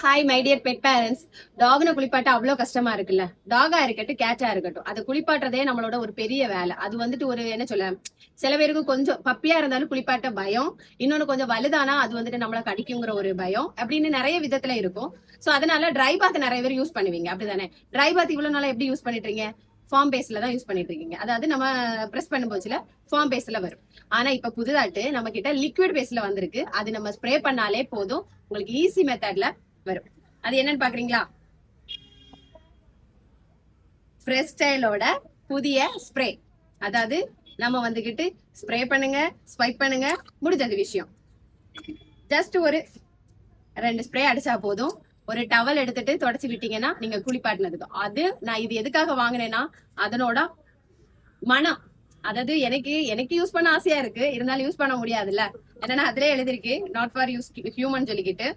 Hi my dear pet parents. டாக்னு குளிப்பாட்ட அவ்வளவு கஷ்டமா இருக்குல்ல. டாகா இருக்கட்டும் கேட்டா இருக்கட்டும், அதை குளிப்பாட்டுறதே நம்மளோட ஒரு பெரிய வேலை. அது வந்துட்டு ஒரு என்ன சொல்ல, சில பேருக்கு கொஞ்சம் பப்பியா இருந்தாலும் குளிப்பாட்ட பயம், இன்னொன்னு கொஞ்சம் வலுதானா அது வந்துட்டு நம்மள கடிக்குங்கிற ஒரு பயம் அப்படின்னு நிறைய விதத்துல இருக்கும். சோ அதனால ட்ரை பாத் நிறைய பேர் யூஸ் பண்ணுவீங்க, அப்படிதானே? ட்ரை பாத் இவ்வளவு நாளா எப்படி யூஸ் பண்ணிட்டு இருக்கீங்க? ஃபார்ம் பேஸ்ல தான் யூஸ் பண்ணிட்டு இருக்கீங்க. அதாவது நம்ம பிரஸ் பண்ணும் போச்சுல ஃபார்ம் பேஸ்ல வரும். ஆனா இப்ப புதுதாட்டு நம்ம கிட்ட லிக்விட் பேஸ்ல வந்திருக்கு. அது நம்ம ஸ்ப்ரே பண்ணாலே போதும், உங்களுக்கு ஈஸி மெத்தட்ல வரும். அது என்னன்னு பாக்குறீங்களா? ஃப்ரெஷ் ஸ்டைலோட புதிய ஸ்ப்ரே. அதாவது நம்ம வந்துகிட்டு ஸ்ப்ரே பண்ணுங்க, ஸ்வைப் பண்ணுங்க, முடிஞ்சது விஷயம். ஜஸ்ட் ஒரு 2 ஸ்ப்ரே அடிச்சா போதும். ஒரு டவல் எடுத்துட்டு தொடச்சு விட்டீங்கன்னா நீங்க குளிப்பாட்டினதுக்கு. அது நான் இது எதுக்காக வாங்கினேன்னா அதனோட மனம். அதாவது எனக்கு யூஸ் பண்ண ஆசையா இருக்கு, இருந்தாலும் யூஸ் பண்ண முடியாதுல்ல. என்னன்னா அதுல எழுதிருக்கு நாட் ஃபார் யூஸ் ஹியூமன் சொல்லிக்கிட்டு.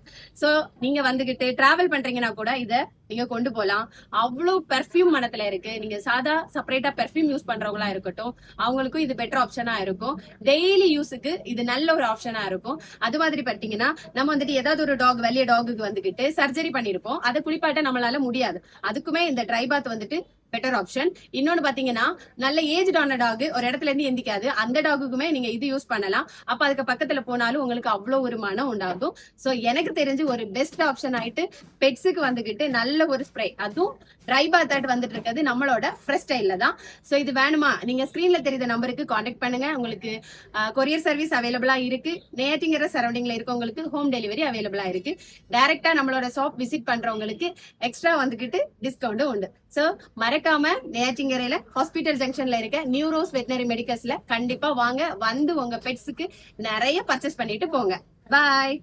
சோ நீங்க வந்துகிட்டு டிராவல் பண்றீங்கன்னா கூட இத நீங்க கொண்டு போலாம். அவ்வளவு பெர்ஃபியூம் மனத்துல இருக்கு. நீங்க சாதா செப்பரேட்டா பெர்ஃபியூம் யூஸ் பண்றவங்களா இருக்கட்டும், அவங்களுக்கும் இது பெட்டர் ஆப்ஷனா இருக்கும். டெய்லி யூஸுக்கு இது நல்ல ஒரு ஆப்ஷனா இருக்கும். அது மாதிரி பார்த்தீங்கன்னா நம்ம வந்துட்டு ஏதாவது ஒரு டாக் வெளிய டாகுக்கு வந்துகிட்டு சர்ஜரி பண்ணிருப்போம், அதை குளிப்பாட்ட நம்மளால முடியாது. அதுக்குமே இந்த ட்ரை பாத் வந்துட்டு பெட்டர் ஆப்ஷன். இன்னொன்னு பாத்தீங்கன்னா நல்ல ஏஜ் ஆன டாக் ஒரு இடத்துல இருந்து எந்திக்காது, அந்த டாகுக்குமே நீங்க இது யூஸ் பண்ணலாம். அப்ப அதுக்கு பக்கத்துல போனாலும் உங்களுக்கு அவ்வளவு ஒரு மனம் உண்டாகும். சோ எனக்கு தெரிஞ்சு ஒரு பெஸ்ட் ஆப்ஷன் ஆயிட்டு பெட்ஸுக்கு வந்துகிட்டு நல்ல ஒரு ஸ்ப்ரே, அதுவும் ட்ரை பாத் வந்துட்டு இருக்கிறது நம்மளோட ஃப்ரெஷ் ஸ்டைல்ல தான். சோ இது வேணுமா, நீங்க ஸ்கிரீன்ல தெரியுற நம்பருக்கு கான்டாக்ட் பண்ணுங்க. உங்களுக்கு கொரியர் சர்வீஸ் அவைலபிளா இருக்கு. நேட்டிங்கிற சரௌண்டிங்ல இருக்கவங்களுக்கு ஹோம் டெலிவரி அவைலபிளா இருக்கு. டைரக்டா நம்மளோட ஷாப் விசிட் பண்றவங்களுக்கு எக்ஸ்ட்ரா வந்துகிட்டு டிஸ்கவுண்டும் உண்டு. சோ மறக்காம நேட்டிங்கரையில ஹாஸ்பிட்டல் ஜங்ஷன்ல இருக்க நியூரோஸ் வெட்டினரி மெடிக்கல்ஸ்ல கண்டிப்பா வாங்க, வந்து உங்க பெட்ஸுக்கு நிறைய பர்ச்சேஸ் பண்ணிட்டு போங்க. பாய்.